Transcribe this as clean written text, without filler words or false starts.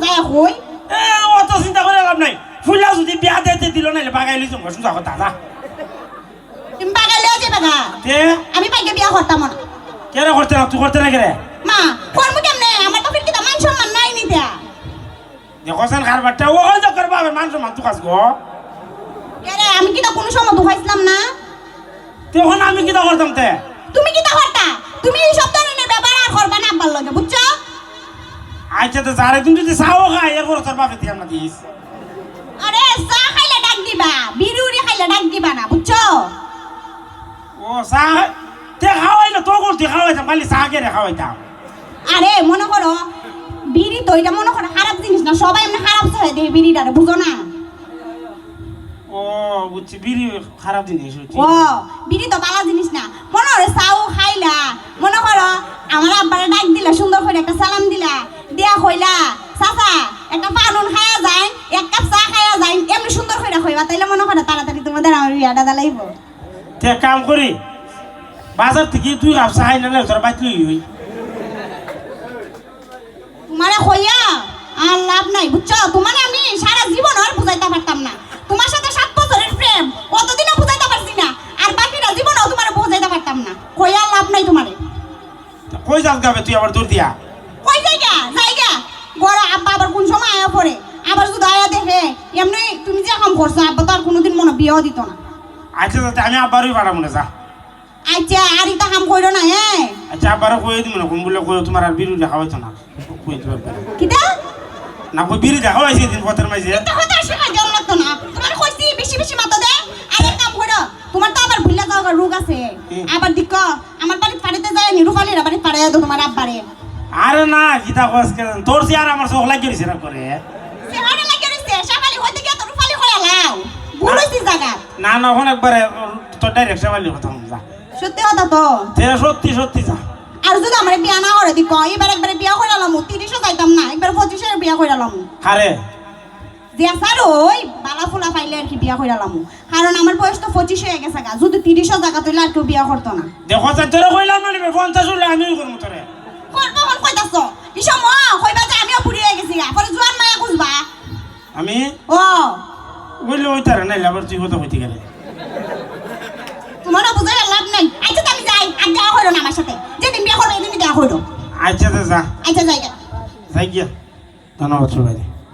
যায় কই এ অত চিন্তা করে লাভ নাই ফুলা যদি বিয়া দিতে দিল না বাগাই লইছো সুজা কথা যা তুমি বাগাইলেও যাবে না তে আমি পাইকে বিয়া করতাম না কেন করতে না তুই করতে না কেরে মা করবো কেমনে আমার বাপের কি মান সম্মান নাই নিতা দেখছেন খারবারটা ও হয়তো করবা আমার মান সম্মান তুই কাজ গো আরে আমি কি তো কোনো সময় দুখাইছিলাম না তখন আমি কি করতাম তে তুমি কি তা করতা তুমি এই সব ধরনের ব্যাপার আর করবা না আব্বার লগে বুঝছো আচ্ছা তো যারে তুমি যদি চাও খাই এরপর তোর বাপে দিয়ে আমরা দিস আরে চা খাইলে ডাক দিবা বিড়ি খাইলে ডাক দিবা না বুঝছো ও চা তে খাওয়াইলো তো করতে খাওয়াইতাম খালি চা কে খাওয়াইতাম আরে মনে করো বিড়ি তো এটা মনে করো খারাপ জিনিস না সবাই এমনি খারাপ চলে দেয় বিড়িটারে বুঝো না ও বুঝছি বিড়ি খারাপ জিনিস হচ্ছে ও বিড়ি তো ভালো জিনিস না মনে করো চাও খাইলা মনে করো আমার আব্বারে ডাক দিলা সুন্দর করে একটা সালাম দিলা দেয়া কইলা চাচা একটা পানুন খায়া যায় এক কাপ চা খায়া যায় এমনি সুন্দর করে কইবা তাইলে মনে করো তাড়াতাড়ি তোমাদের আমার বিয়াটা দালাইব তে কাম করি বাজার থেকে তুই কাপ চা খাই না তোর বাইত লই হই তোমারে কইয়া আর লাভ নাই বুঝছো তোমারে আমি সারা জীবন আর বুঝাইতে পারতাম না তোমার সাথে 7 বছরের প্রেম কতদিনও বুঝাইতে পারছি না আর বাকিটা জীবনও তোমারে বুঝাইতে পারতাম না কইয়া লাভ নাই তোমারে কই যাস গাবে তুই আবার দূর দিয়া কই জায়গা বড় আব্বা আবার কোন সময় আয়া পড়ে আবার যদি আয়া দেখে এমনি তুমি যে কাম করছো আব্বা তো আর কোনোদিন মনে বিয়েও দিত না আচ্ছা যাতে আমি আব্বারই পাঠাবো না যা আচ্ছা আর ইটা কাম কইরো না হ্যাঁ আচ্ছা আব্বারও কই দিব না কোন বলে কই তোমার আর বিরু দেখা হইতো না কই দিবা কিটা না কই বিরু দেখা হইছে দিন পথের মাঝে এটা কথা শেখা দেওয়া লাগতো না তোমার কইছি বেশি বেশি মাথা দে আর এক কাম করো তোমার তো আবার ভুলে যাওয়ার রোগ আছে আবার দিক আমার বাড়ি পাড়িতে যায় নিরুফালির বাড়ি পাড়ায় দাও তোমার আব্বারে আরে না গীতা কস কেন তোর সে আর আমার চোখ লাগি গেছে না করে সে হাড়ে লাগি রইছে সকালে হইতে গিয়া তো রুফালি হয়ে লাও বুড়ইছি জায়গা না না ওখানে একবারে তোর ডাইরেক্ট সেবালি কথা যা সত্যি কথা তো তে সত্যি সত্যি যা আর যদি আমার বিয়া না করে দিক এবার একবারে বিয়া করে লামু 30ও যাইতাম না একবার 25 বিয়া করে লামু আরে যে স্যার ওই বালা ফুলা পাইলে আর কি বিয়া করে লামু কারণ আমার বয়স তো 25 হয়ে গেছে গা যদি 30ও জায়গা তুইলে আর কেউ বিয়া করতো না দেখো যা তোরে কইলাম না 50 হলে আমিও করব তোরে করবো হন কইতাছ ইসম কইবা যে আমিও বুড়ি হয়ে গেছি গা পরে জোয়ান মায়া খুঁজবা আমি ও বললে ওই তারে নাই আবার তুই কথা কইতে গেলে তোমারও বুঝাই লাভ নাই আচ্ছা তো আমি যাই আর দেওয়া হইলো না আমার সাথে যেদিন বিয়া করবো এদিনই দেওয়া হইলো আচ্ছা যা আচ্ছা যাই গা যাই গিয়া ধন্যবাদ সবাই